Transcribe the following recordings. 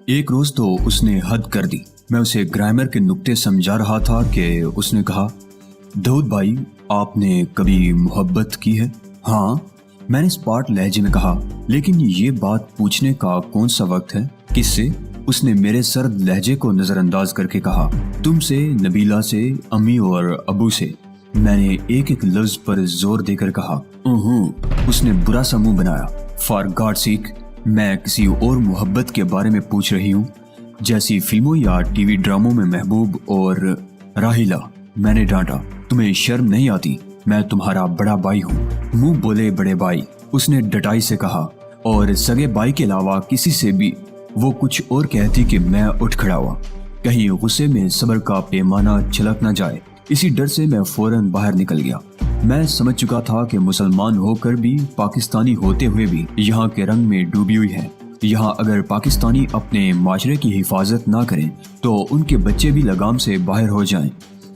एक रोज तो उसने हद कर दी। मैं उसे ग्रामर के नुक्ते समझा रहा था कि उसने कहा, दाऊद भाई, आपने कभी मोहब्बत की है? हाँ, मैंने स्पार्ट लहजे में कहा, लेकिन ये बात पूछने का कौन सा वक्त है? किससे? उसने मेरे सर्द लहजे को नजरअंदाज करके कहा, तुमसे, नबीला से, अम्मी और अबू से। मैंने एक एक लफ्ज पर जोर देकर कहा, उसने बुरा सा मुंह बनाया। फॉर गॉड सेक, मैं किसी और मोहब्बत के बारे में पूछ रही हूँ, जैसी फिल्मों या टीवी ड्रामों में महबूब और राहिला। मैंने डांटा, तुम्हें शर्म नहीं आती? मैं तुम्हारा बड़ा भाई हूँ। मुंह बोले बड़े भाई, उसने डटाई से कहा, और सगे भाई के अलावा किसी से भी वो कुछ और कहती कि मैं उठ खड़ा हुआ। कहीं गुस्से में सब्र का पैमाना छलक न जाए, इसी डर से मैं फौरन बाहर निकल गया। मैं समझ चुका था कि मुसलमान होकर भी, पाकिस्तानी होते हुए भी यहाँ के रंग में डूबी हुई है। यहाँ अगर पाकिस्तानी अपने माशरे की हिफाजत ना करें तो उनके बच्चे भी लगाम से बाहर हो जाएं।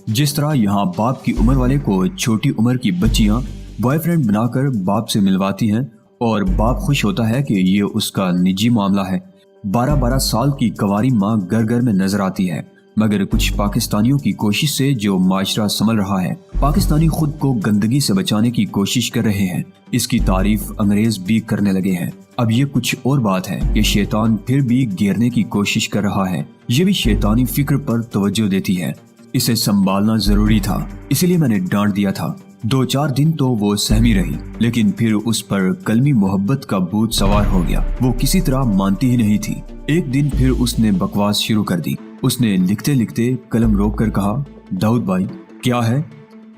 जिस तरह यहाँ बाप की उम्र वाले को छोटी उम्र की बच्चियाँ बॉयफ्रेंड बनाकर बाप से मिलवाती हैं और बाप खुश होता है कि ये उसका निजी मामला है। 12-12 साल की कवारी माँ घर घर में नजर आती है, मगर कुछ पाकिस्तानियों की कोशिश से जो माशरा संभल रहा है, पाकिस्तानी खुद को गंदगी से बचाने की कोशिश कर रहे हैं। इसकी तारीफ अंग्रेज भी करने लगे हैं। अब ये कुछ और बात है कि शैतान फिर भी घेरने की कोशिश कर रहा है। ये भी शैतानी फिक्र पर तवज्जो देती है। इसे संभालना जरूरी था, इसलिए मैंने डांट दिया था। 2-4 दिन तो वो सहमी रही, लेकिन फिर उस पर कलमी मोहब्बत का भूत सवार हो गया। वो किसी तरह मानती ही नहीं थी। एक दिन फिर उसने बकवास शुरू कर दी। उसने लिखते लिखते कलम रोक कर कहा, दाऊद भाई, क्या है?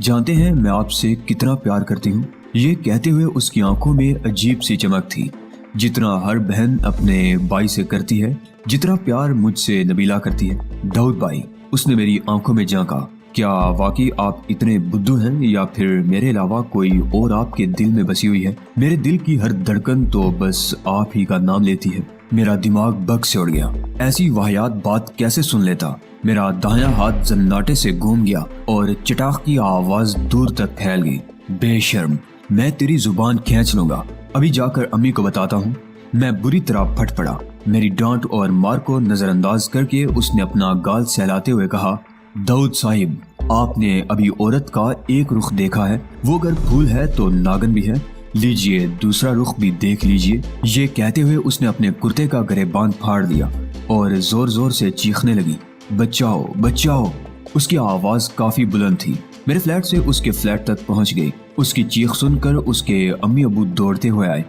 जानते हैं मैं आपसे कितना प्यार करती हूँ। ये कहते हुए उसकी आंखों में अजीब सी चमक थी, जितना हर बहन अपने भाई से करती है, जितना प्यार मुझसे नबीला करती है। दाऊद भाई, उसने मेरी आंखों में झांका, क्या वाकई आप इतने बुद्धू हैं या फिर मेरे अलावा कोई और आपके दिल में बसी हुई है? मेरे दिल की हर धड़कन तो बस आप ही का नाम लेती है। मेरा दिमाग बग से उड़ गया। ऐसी वाहियात बात कैसे सुन लेता? मेरा दायां हाथ जन्नाटे से घूम गया और चटाख की आवाज दूर तक फैल गई। बेशर्म, मैं तेरी जुबान खींच लूंगा। अभी जाकर अम्मी को बताता हूँ। मैं बुरी तरह फट पड़ा। मेरी डांट और मार को नजरअंदाज करके उसने अपना गाल सहलाते हुए कहा, दाऊद साहिब, आपने अभी औरत का एक रुख देखा है, वो अगर फूल है तो नागन भी है। लीजिए दूसरा रुख भी देख लीजिए। ये कहते हुए उसने अपने कुर्ते का गरेबान फाड़ दिया और जोर जोर से चीखने लगी, बचाओ बचाओ। उसकी आवाज काफी बुलंद थी। मेरे फ्लैट से उसके फ्लैट तक पहुंच गई। उसकी चीख सुनकर उसके अम्मी अबू दौड़ते हुए आए।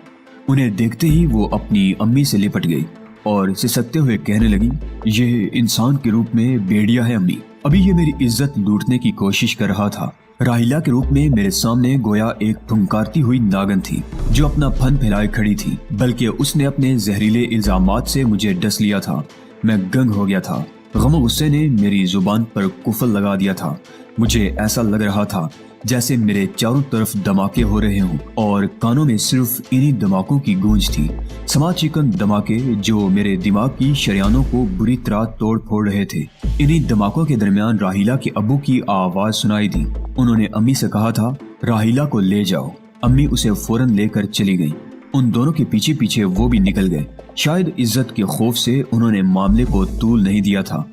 उन्हें देखते ही वो अपनी अम्मी से लिपट गई और सिसकते हुए कहने लगी, ये इंसान के रूप में भेड़िया है अम्मी। अभी ये मेरी इज्जत लूटने की कोशिश कर रहा था। राहिला के रूप में मेरे सामने गोया एक फुंकारती हुई नागन थी जो अपना फन फैलाए खड़ी थी, बल्कि उसने अपने जहरीले इल्जामात से मुझे डस लिया था। मैं गंग हो गया था। गम गुस्से ने मेरी जुबान पर कुफल लगा दिया था। मुझे ऐसा लग रहा था जैसे मेरे चारों तरफ धमाके हो रहे हों और कानों में सिर्फ इन्हीं धमाकों की गूंज थी। समा चिकन धमाके जो मेरे दिमाग की शरियानों को बुरी तरह तोड़ फोड़ रहे थे। इन्हीं धमाकों के दरमियान राहिला के अब्बू की आवाज सुनाई दी। उन्होंने अम्मी से कहा था, राहिला को ले जाओ। अम्मी उसे फौरन लेकर चली गई। उन दोनों के पीछे पीछे वो भी निकल गए। शायद इज्जत के खौफ से उन्होंने मामले को तूल नहीं दिया था।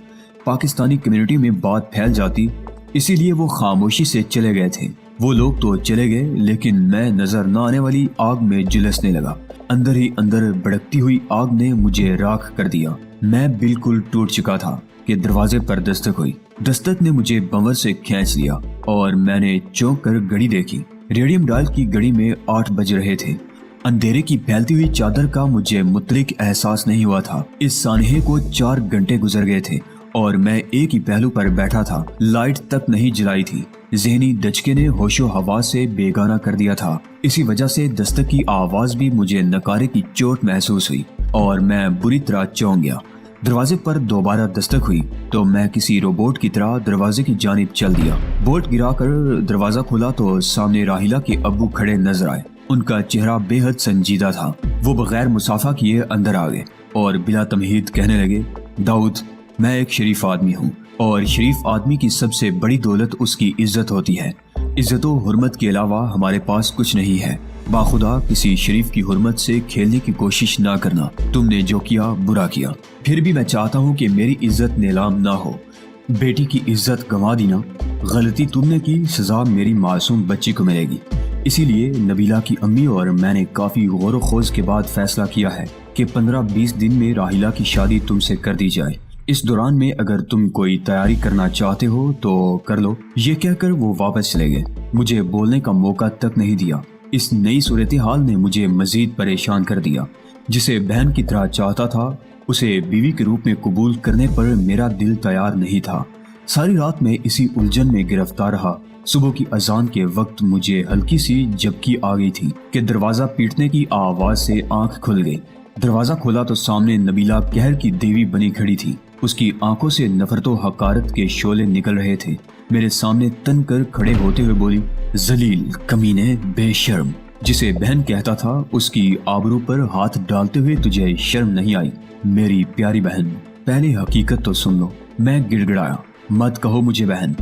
पाकिस्तानी कम्युनिटी में बात फैल जाती, इसीलिए वो खामोशी से चले गए थे। वो लोग तो चले गए, लेकिन मैं नजर न आने वाली आग में झुलसने लगा। अंदर ही अंदर भड़कती हुई आग ने मुझे राख कर दिया। मैं बिल्कुल टूट चुका था कि दरवाजे पर दस्तक हुई। दस्तक ने मुझे बंवर से खींच लिया और मैंने चौंक कर घड़ी देखी। रेडियम डायल की घड़ी में 8 बज रहे थे। अंधेरे की फैलती हुई चादर का मुझे मुतलिक एहसास नहीं हुआ था। इस सानहे को 4 घंटे गुजर गए थे और मैं एक ही पहलू पर बैठा था। लाइट तक नहीं जलाई थी। ज़हनी दचके ने होशो हवा से बेगाना कर दिया था। इसी वजह से दस्तक की आवाज भी मुझे नकारे की चोट महसूस हुई और मैं बुरी तरह चौंक गया। दरवाजे पर दोबारा दस्तक हुई तो मैं किसी रोबोट की तरह दरवाजे की जानिब चल दिया। बोल्ट गिराकर दरवाजा खोला तो सामने राहिला के अब्बू खड़े नजर आए। उनका चेहरा बेहद संजीदा था। वो बगैर मुसाफा किए अंदर आ गए और बिला तमहीद कहने लगे, दाऊद, मैं एक शरीफ आदमी हूँ और शरीफ आदमी की सबसे बड़ी दौलत उसकी इज्जत होती है। इज्जत व हुर्मत के अलावा हमारे पास कुछ नहीं है। बाखुदा किसी शरीफ की हुर्मत से खेलने की कोशिश ना करना। तुमने जो किया बुरा किया। फिर भी मैं चाहता हूँ कि मेरी इज्जत नीलाम ना हो। बेटी की इज्जत गंवा दी ना। गलती तुमने की, सजा मेरी मासूम बच्ची को मिलेगी। इसीलिए नबीला की अम्मी और मैंने काफी गौर व खोज के बाद फैसला किया है कि 15-20 दिन में राहिला की शादी तुमसे कर दी जाए। इस दौरान में अगर तुम कोई तैयारी करना चाहते हो तो कर लो। ये कहकर वो वापस चले गए। मुझे बोलने का मौका तक नहीं दिया। इस नई सूरत हाल ने मुझे मजीद परेशान कर दिया। जिसे बहन की तरह चाहता था, उसे बीवी के रूप में कबूल करने पर मेरा दिल तैयार नहीं था। सारी रात में इसी उलझन में गिरफ्तार रहा। सुबह की अजान के वक्त मुझे हल्की सी झपकी आ गई थी कि दरवाजा पीटने की आवाज से आंख खुल गई। दरवाजा खोला तो सामने नबीला कहर की देवी बनी खड़ी थी। उसकी आंखों से नफरत व हकारत के शोले निकल रहे थे। मेरे सामने तन कर खड़े होते हुए बोली, जलील, कमीने, बेशर्म। जिसे बहन कहता था, उसकी आबरू पर हाथ डालते हुए तुझे शर्म नहीं आई? मेरी प्यारी बहन, पहले हकीकत तो सुन लो। मैं गिड़गिड़ाया, मत कहो मुझे बहन।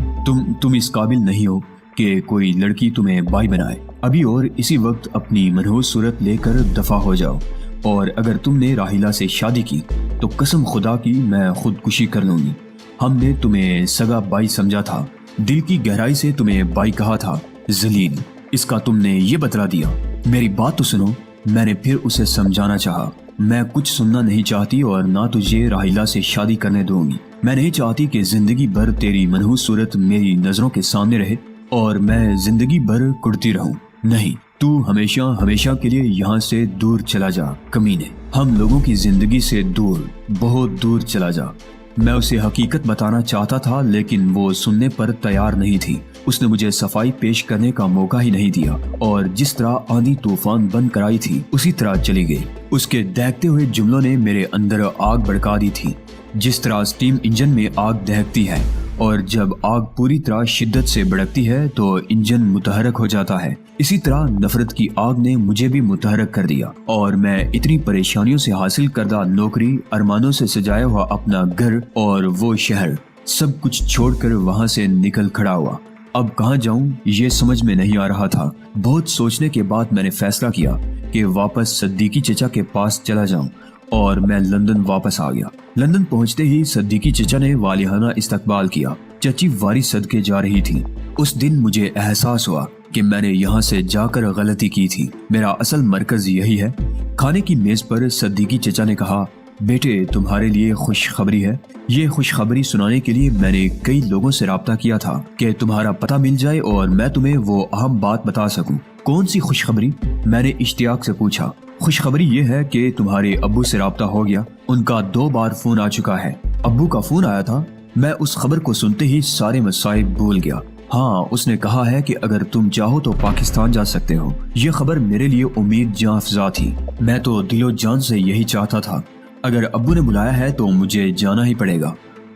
तुम इस काबिल नहीं हो कि कोई लड़की तुम्हें बाई बनाए। अभी और इसी वक्त अपनी मनहूस सूरत लेकर दफा हो जाओ। और अगर तुमने राहिला से शादी की तो कसम खुदा की मैं खुदकुशी कर लूंगी। हमने तुम्हें सगा बाई समझा था, दिल की गहराई से तुम्हें बाई कहा था। जलील, इसका तुमने ये बतला दिया। मेरी बात तो सुनो। मैंने फिर उसे समझाना चाहा। मैं कुछ सुनना नहीं चाहती और ना तुझे राहिला से शादी करने दूंगी। मैं नहीं चाहती कि जिंदगी भर तेरी मनहूस सूरत मेरी नजरों के सामने रहे और मैं जिंदगी भर कुड़ती रहूं। नहीं, तू हमेशा हमेशा के लिए यहाँ से दूर चला जा। कमीने, हम लोगों की जिंदगी से दूर, बहुत दूर चला जा। मैं उसे हकीकत बताना चाहता था, लेकिन वो सुनने पर तैयार नहीं थी। उसने मुझे सफाई पेश करने का मौका ही नहीं दिया और जिस तरह आंधी तूफान बन कर आई थी उसी तरह चली गई। उसके दहकते हुए जुमलों ने मेरे अंदर आग भड़का दी थी। जिस तरह स्टीम इंजन में आग दहकती है और जब आग पूरी तरह शिद्दत से भड़कती है तो इंजन मुतहरक हो जाता है, इसी तरह नफरत की आग ने मुझे भी मुतहरक कर दिया और मैं इतनी परेशानियों से हासिल करदा नौकरी, अरमानों से सजाया हुआ अपना घर और वो शहर, सब कुछ छोड़कर वहां से निकल खड़ा हुआ। अब कहाँ जाऊं ये समझ में नहीं आ रहा था। बहुत सोचने के बाद मैंने फैसला किया कि वापस सद्दीकी चचा के पास चला जाऊं और मैं लंदन वापस आ गया। लंदन पहुंचते ही सद्दीकी चचा ने वालिहाना इस्तकबाल किया। चची वारी सदके जा रही थी। उस दिन मुझे एहसास हुआ कि मैंने यहाँ से जाकर गलती की थी। मेरा असल मरकज यही है। खाने की मेज पर सद्दीकी चचा ने कहा, बेटे, तुम्हारे लिए खुशखबरी है। ये खुशखबरी सुनाने के लिए मैंने कई लोगों से राब्ता किया था कि तुम्हारा पता मिल जाए और मैं तुम्हें वो अहम बात बता सकूं। कौन सी खुशखबरी? मैंने इश्तियाक से पूछा। खुशखबरी ये है कि तुम्हारे अब्बू से राब्ता हो गया। उनका 2 बार फोन आ चुका है। अब्बू का फोन आया था। मैं उस खबर को सुनते ही सारे मसाइब भूल गया। हाँ, उसने कहा है कि अगर तुम चाहो तो पाकिस्तान जा सकते हो। ये खबर मेरे लिए उम्मीद जां अफजा थी। मैं तो दिलो जान से यही चाहता था। अगर अब्बू ने बुलाया है तो मुझे जाना ही पड़ेगा।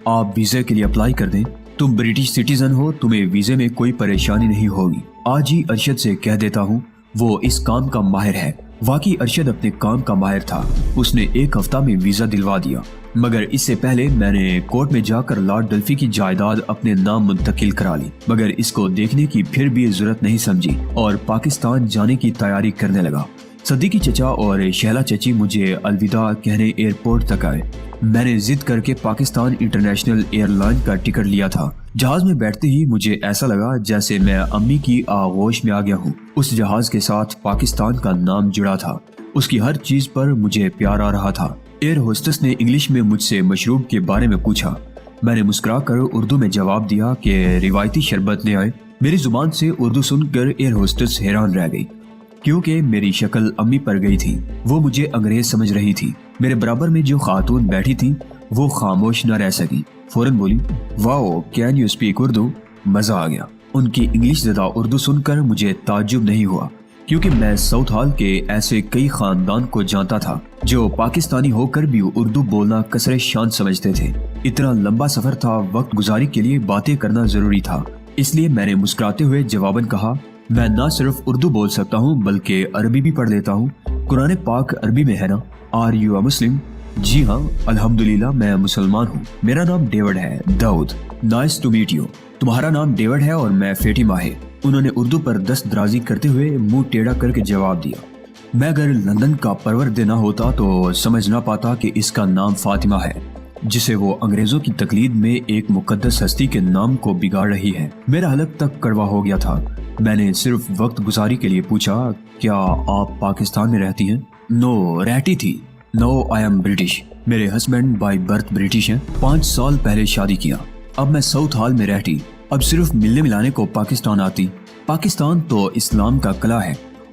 आप वीजे के लिए अप्लाई कर दें। तुम ब्रिटिश सिटीजन हो, तुम्हें वीजे में कोई परेशानी नहीं होगी। आज ही अरशद से कह देता हूँ, वो इस काम का माहिर है। वाकई अरशद अपने काम का माहिर था। उसने 1 हफ्ता में वीजा दिलवा दिया। मगर इससे पहले मैंने कोर्ट में जाकर लॉर्ड डल्फी की जायदाद अपने नाम मुंतकिल करा ली। मगर इसको देखने की फिर भी जरूरत नहीं समझी और पाकिस्तान जाने की तैयारी करने लगा। सद्दीकी चचा और शहला चची मुझे अलविदा कहने एयरपोर्ट तक आए। मैंने जिद करके पाकिस्तान इंटरनेशनल एयरलाइन का टिकट लिया था। जहाज में बैठते ही मुझे ऐसा लगा जैसे मैं अम्मी की आगोश में आ गया हूँ। उस जहाज के साथ पाकिस्तान का नाम जुड़ा था। उसकी हर चीज पर मुझे प्यार आ रहा था। एयर होस्टेस ने इंग्लिश में मुझसे मशरूब के बारे में पूछा। मैंने मुस्कुराकर उर्दू में जवाब दिया कि रिवायती शरबत ले आए। मेरी जुबान से उर्दू सुनकर एयर होस्टेस हैरान रह गई, क्योंकि मेरी शक्ल अम्मी पर गई थी। वो मुझे अंग्रेज समझ रही थी। मेरे बराबर में जो खातून बैठी थी वो खामोश न रह सकी। फौरन बोली, wow, can you speak Urdu? मजा आ गया। उनकी इंग्लिश ज़दा उर्दू सुनकर मुझे ताज्जुब नहीं हुआ, क्योंकि मैं साउथ हाल के ऐसे कई खानदान को जानता था जो पाकिस्तानी होकर भी उर्दू बोलना कसरे शान समझते थे। इतना लंबा सफर था, वक्त गुजारी के लिए बातें करना जरूरी था। इसलिए मैंने मुस्कुराते हुए जवाबन कहा, मैं ना सिर्फ उर्दू बोल सकता हूँ बल्कि अरबी भी पढ़ लेता हूँ। कुरान पाक अरबी में है ना? आर यू अ मुस्लिम? जी हाँ, अल्हम्दुलिल्लाह मैं मुसलमान हूँ। मेरा नाम डेविड है, Dawood. Nice to meet you. तुम्हारा नाम डेविड है और मैं फेटिमा है। انہوں نے اردو پر دست درازی کرتے ہوئے منہ ٹیڑھا کر کے جواب دیا، میں اگر لندن کا پرورد نہ ہوتا تو سمجھ نہ پاتا کہ اس کا نام فاطمہ ہے، جسے وہ انگریزوں کی تقلید میں ایک مقدس ہستی کے نام کو بگاڑ رہی ہے۔ میرا حلق تک کڑوا ہو گیا تھا۔ میں نے صرف وقت گزاری کے لیے پوچھا، کیا آپ پاکستان میں رہتی ہیں؟ نو، رہتی تھی۔ نو، آئی ایم برٹش۔ میرے ہسبینڈ بائی برتھ برٹش ہیں، 5 سال پہلے شادی کیا۔ اب میں ساؤتھ ہال میں رہتی، اب صرف ملنے ملانے کو پاکستان آتی۔ پاکستان تو اسلام کا قلعہ ہے،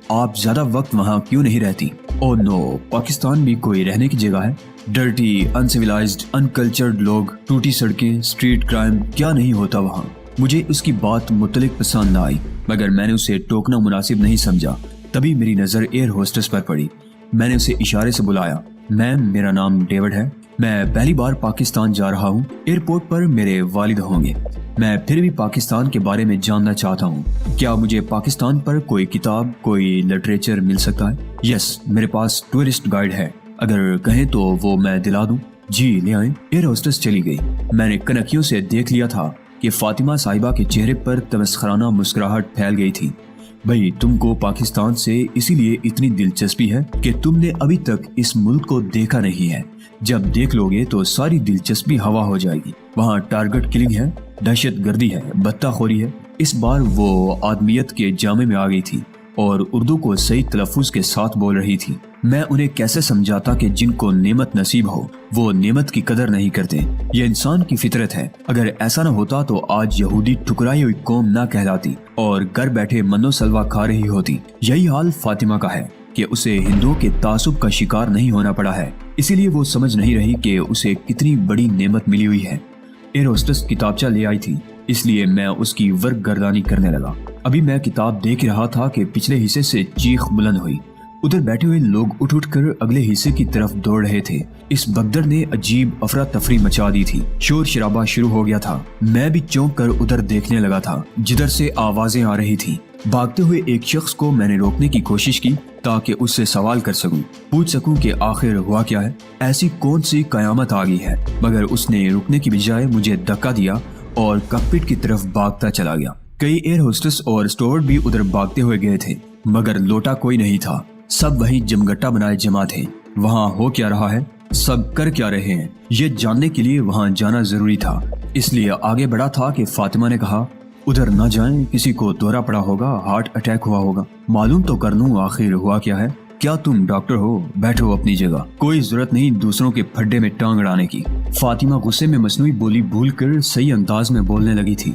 آپ زیادہ وقت وہاں کیوں نہیں رہتی؟ او نو، پاکستان بھی کوئی رہنے کی جگہ ہے؟ ڈرٹی، انسیولائزڈ، انکلچرڈ لوگ، ٹوٹی سڑکیں، اسٹریٹ کرائم، کیا نہیں ہوتا وہاں؟ مجھے اس کی بات متعلق پسند نہ آئی، مگر میں نے اسے ٹوکنا مناسب نہیں سمجھا۔ تبھی میری نظر ایئر ہوسٹس پر پڑی۔ میں نے اسے اشارے سے بلایا، میم میرا نام ڈیوڈ ہے، میں پہلی بار پاکستان جا رہا ہوں، ایئرپورٹ پر میرے والد ہوں گے، میں پھر بھی پاکستان کے بارے میں جاننا چاہتا ہوں، کیا مجھے پاکستان پر کوئی کتاب، کوئی لٹریچر مل سکتا ہے؟ یس، میرے پاس ٹورسٹ گائیڈ ہے، اگر کہیں تو وہ میں دلا دوں؟ جی لے آئیں۔ ایئر ہوسٹس چلی گئی۔ میں نے کنکیوں سے دیکھ لیا تھا کہ فاطمہ صاحبہ کے چہرے پر تمسخرانہ مسکراہٹ پھیل گئی تھی۔ بھئی تم کو پاکستان سے اسی لیے اتنی دلچسپی ہے کہ تم نے ابھی تک اس ملک کو دیکھا نہیں ہے، جب دیکھ لو گے تو ساری دلچسپی ہوا ہو جائے گی۔ وہاں ٹارگٹ کلنگ ہے، دہشت گردی ہے، بتہ خوری ہے۔ اس بار وہ آدمیت کے جامے میں آ گئی تھی اور اردو کو صحیح تلفظ کے ساتھ بول رہی تھی۔ میں انہیں کیسے سمجھاتا کہ جن کو نعمت نصیب ہو وہ نعمت کی قدر نہیں کرتے، یہ انسان کی فطرت ہے۔ اگر ایسا نہ ہوتا تو آج یہودی ٹھکرائی ہوئی قوم نہ کہلاتی اور گھر بیٹھے منو سلوا کھا رہی ہوتی۔ یہی حال فاطمہ کا ہے کہ اسے ہندوؤں کے تعصب کا شکار نہیں ہونا پڑا ہے، اسی لیے وہ سمجھ نہیں رہی کہ اسے کتنی بڑی نعمت ملی ہوئی ہے۔ ایئر ہوسٹس کتابچہ لے آئی تھی، اس لیے میں اس کی ورق گردانی کرنے لگا۔ ابھی میں کتاب دیکھ رہا تھا کہ پچھلے حصے سے چیخ بلند ہوئی۔ ادھر بیٹھے ہوئے لوگ اٹھ کر اگلے حصے کی طرف دوڑ رہے تھے۔ اس بگدڑ نے عجیب افراتفری مچا دی تھی، شور شرابہ شروع ہو گیا تھا۔ میں بھی چونک کر ادھر دیکھنے لگا تھا جدھر سے آوازیں آ رہی تھی۔ بھاگتے ہوئے ایک شخص کو میں نے روکنے کی کوشش کی تاکہ اس سے سوال کر سکوں، پوچھ سکوں کہ آخر ہوا کیا ہے، ایسی کون سی قیامت آ گئی ہے، مگر اس نے رکنے کی بجائے مجھے دھکا دیا اور کاکپٹ کی طرف بھاگتا چلا گیا۔ کئی ایئر ہوسٹس اور اسٹوورڈ بھی ادھر بھاگتے ہوئے گئے تھے، مگر لوٹا کوئی نہیں تھا۔ سب وہیں جمگٹا بنائے جمع تھے۔ وہاں ہو کیا رہا ہے، سب کر کیا رہے ہیں، یہ جاننے کے لیے وہاں جانا ضروری تھا۔ اس لیے آگے بڑھا تھا کہ فاطمہ نے کہا، ادھر نہ جائیں، کسی کو دورہ پڑا ہوگا، ہارٹ اٹیک ہوا ہوگا، معلوم تو کر لوں آخر ہوا کیا ہے۔ کیا تم ڈاکٹر ہو؟ بیٹھو اپنی جگہ، کوئی ضرورت نہیں دوسروں کے پھڈے میں ٹانگ اڑانے کی۔ فاطمہ غصے میں مصنوعی بولی بھول کر صحیح انداز میں بولنے لگی تھی۔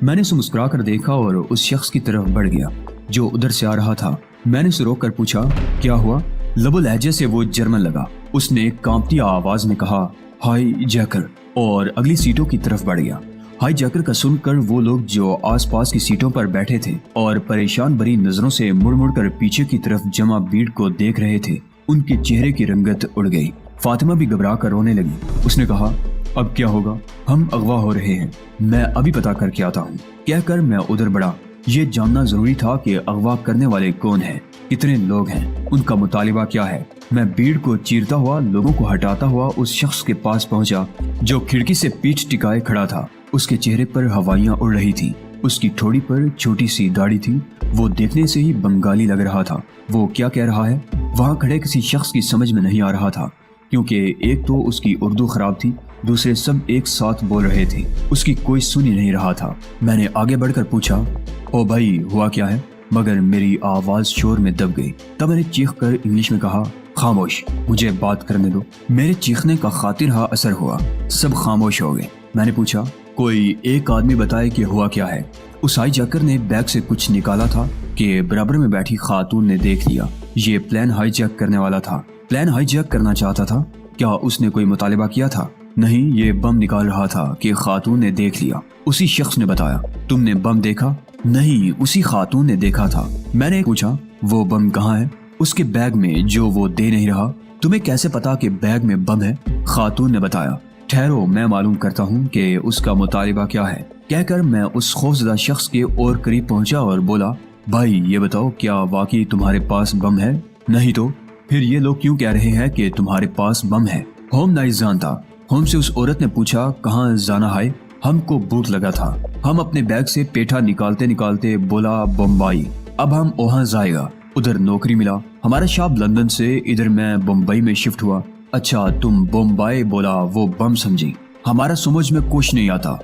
میں نے اسے مسکرا کر دیکھا اور اس شخص کی طرف بڑھ گیا جو ادھر سے آ رہا تھا۔ میں نے اسے روک کر پوچھا، کیا ہوا؟ لب و لہجے سے وہ جرمن لگا۔ اس نے کانپتی آواز میں کہا، ہائی جیکر، اور اگلی سیٹوں کی طرف بڑھ گیا۔ ہائی جیکر کا سن کر وہ لوگ جو آس پاس کی سیٹوں پر بیٹھے تھے اور پریشان بھری نظروں سے مڑ مڑ کر پیچھے کی طرف جمع بھیڑ کو دیکھ رہے تھے، ان کے چہرے کی رنگت اڑ گئی۔ فاطمہ بھی گھبرا کر رونے لگی۔ اس نے کہا، اب کیا ہوگا؟ ہم اغوا ہو رہے ہیں، میں ابھی پتا کر کے آتا ہوں، کہہ کر میں ادھر بڑھا۔ یہ جاننا ضروری تھا کہ اغوا کرنے والے کون ہیں، کتنے لوگ ہیں، ان کا مطالبہ کیا ہے۔ میں بھیڑ کو چیرتا ہوا، لوگوں کو ہٹاتا ہوا اس شخص کے پاس پہنچا جو کھڑکی سے پیٹھ ٹکائے کھڑا تھا۔ اس کے چہرے پر ہوائیاں اڑ رہی تھیں، اس کی ٹھوڑی پر چھوٹی سی داڑھی تھی، وہ دیکھنے سے ہی بنگالی لگ رہا تھا۔ وہ کیا کہہ رہا ہے وہاں کھڑے کسی شخص کی سمجھ میں نہیں آ رہا تھا، کیونکہ ایک تو اس کی اردو خراب تھی، دوسرے سب ایک ساتھ بول رہے تھے، اس کی کوئی سن ہی نہیں رہا تھا۔ میں نے آگے بڑھ کر پوچھا، او بھائی ہوا کیا ہے؟ مگر میری آواز شور میں دب گئی۔ تب میں نے چیخ کر انگلش میں کہا، خاموش، مجھے بات کرنے دو۔ میرے چیخنے کا خاطر ہا اثر ہوا، سب خاموش ہو گئے۔ میں نے پوچھا، کوئی ایک آدمی بتائے کہ ہوا کیا ہے؟ اس ہائی جیکر نے بیگ سے کچھ نکالا تھا کہ برابر میں بیٹھی خاتون نے دیکھ لیا۔ یہ پلین ہائی جیک کرنے والا تھا، پلین ہائی جیک کرنا چاہتا تھا۔ کیا اس نے کوئی مطالبہ کیا تھا؟ نہیں، یہ بم نکال رہا تھا کہ خاتون نے دیکھ لیا۔ اسی شخص نے بتایا۔ تم نے بم دیکھا؟ نہیں، اسی خاتون نے دیکھا تھا۔ میں نے پوچھا، وہ بم کہاں ہے؟ اس کے بیگ میں جو وہ دے نہیں رہا۔ تمہیں کیسے پتا کہ بیگ میں بم ہے؟ خاتون نے بتایا۔ ٹھہرو، میں معلوم کرتا ہوں کہ اس کا مطالبہ کیا ہے، کہہ کر میں اس خوفزدہ شخص کے اور قریب پہنچا اور بولا، بھائی یہ بتاؤ، کیا واقعی تمہارے پاس بم ہے؟ نہیں تو پھر یہ لوگ کیوں کہہ رہے ہیں کہ تمہارے پاس بم ہے؟ ہوم نہیں جانتا۔ ہوم سے اس عورت نے پوچھا، کہاں جانا ہے؟ ہم کو بھوک لگا تھا. ہم اپنے بیگ سے پیٹھا نکالتے نکالتے بولا بمبئی, اب ہم وہاں جائے گا. ادھر نوکری ملا. ہمارا شاپ لندن سے, ادھر میں بمبئی میں شفٹ ہوا. اچھا تم بمبئی بولا, وہ بم سمجھی. ہمارا سمجھ میں کچھ نہیں آتا.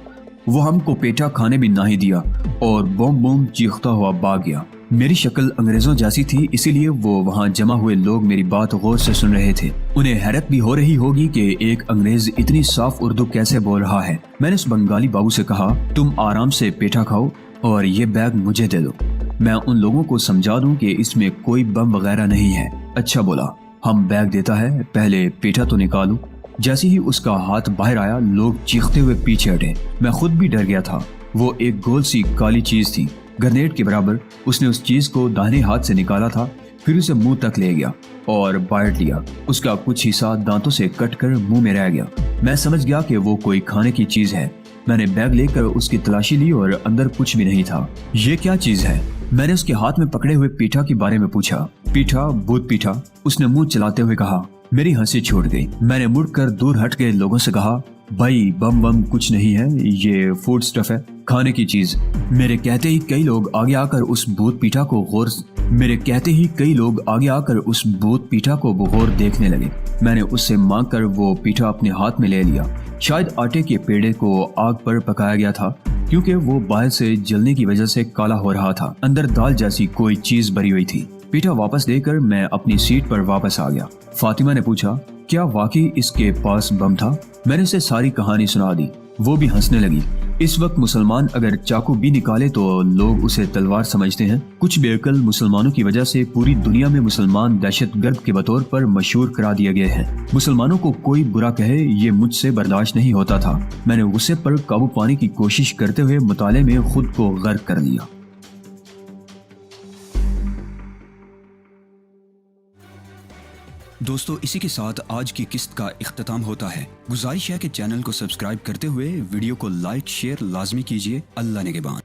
وہ ہم کو پیٹھا کھانے بھی نہ ہی دیا اور بوم بوم چیختا ہوا بھاگ گیا. میری شکل انگریزوں جیسی تھی, اسی لیے وہ وہاں جمع ہوئے لوگ میری بات غور سے سن رہے تھے. انہیں حیرت بھی ہو رہی ہوگی کہ ایک انگریز اتنی صاف اردو کیسے بول رہا ہے. میں نے اس بنگالی بابو سے کہا, تم آرام سے پیٹھا کھاؤ اور یہ بیگ مجھے دے دو. میں ان لوگوں کو سمجھا دوں کہ اس میں کوئی بم وغیرہ نہیں ہے. اچھا بولا, ہم بیگ دیتا ہے, پہلے پیٹھا تو نکالو. جیسے ہی اس کا ہاتھ باہر آیا, لوگ چیختے ہوئے پیچھے ہٹے. میں خود بھی ڈر گیا تھا. وہ ایک گول سی کالی چیز تھی, گرنیڈ کے برابر. اس نے اس چیز کو داہنے ہاتھ سے نکالا تھا, پھر اسے منہ تک لے گیا اور بائٹ لیا. اس کا کچھ حصہ دانتوں سے کٹ کر منہ میں رہ گیا. میں سمجھ گیا کہ وہ کوئی کھانے کی چیز ہے. میں نے بیگ لے کر اس کی تلاشی لی اور اندر کچھ بھی نہیں تھا. یہ کیا چیز ہے؟ میں نے اس کے ہاتھ میں پکڑے ہوئے پیٹھا کے بارے میں پوچھا. پیٹھا, بھوت پیٹھا, اس نے منہ چلاتے ہوئے کہا. میری ہنسی چھوٹ گئی. میں نے مڑ کر دور ہٹ کے لوگوں سے کہا, بھائی بم بم کچھ نہیں ہے, یہ فوڈ سٹف ہے, کھانے کی چیز. میرے کہتے ہی کئی لوگ آگے آ کر اس بھوت پیٹھا کو بغور دیکھنے لگے. میں نے اس سے مانگ کر وہ پیٹھا اپنے ہاتھ میں لے لیا. شاید آٹے کے پیڑے کو آگ پر پکایا گیا تھا, کیونکہ وہ باہر سے جلنے کی وجہ سے کالا ہو رہا تھا. اندر دال جیسی کوئی چیز بھری ہوئی تھی. پیٹھا واپس دے کر میں اپنی سیٹ پر واپس آ گیا. فاطمہ نے پوچھا, کیا واقعی اس کے پاس بم تھا؟ میں نے اسے ساری کہانی سنا دی. وہ بھی ہنسنے لگی. اس وقت مسلمان اگر چاقو بھی نکالے تو لوگ اسے تلوار سمجھتے ہیں. کچھ بے عقل مسلمانوں کی وجہ سے پوری دنیا میں مسلمان دہشت گرد کے بطور پر مشہور کرا دیے گئے ہیں. مسلمانوں کو کوئی برا کہے, یہ مجھ سے برداشت نہیں ہوتا تھا. میں نے غصے پر قابو پانے کی کوشش کرتے ہوئے مطالعے میں خود کو غرق کر لیا. دوستو, اسی کے ساتھ آج کی قسط کا اختتام ہوتا ہے. گزارش ہے کہ چینل کو سبسکرائب کرتے ہوئے ویڈیو کو لائک شیئر لازمی کیجیے. اللہ نگہبان.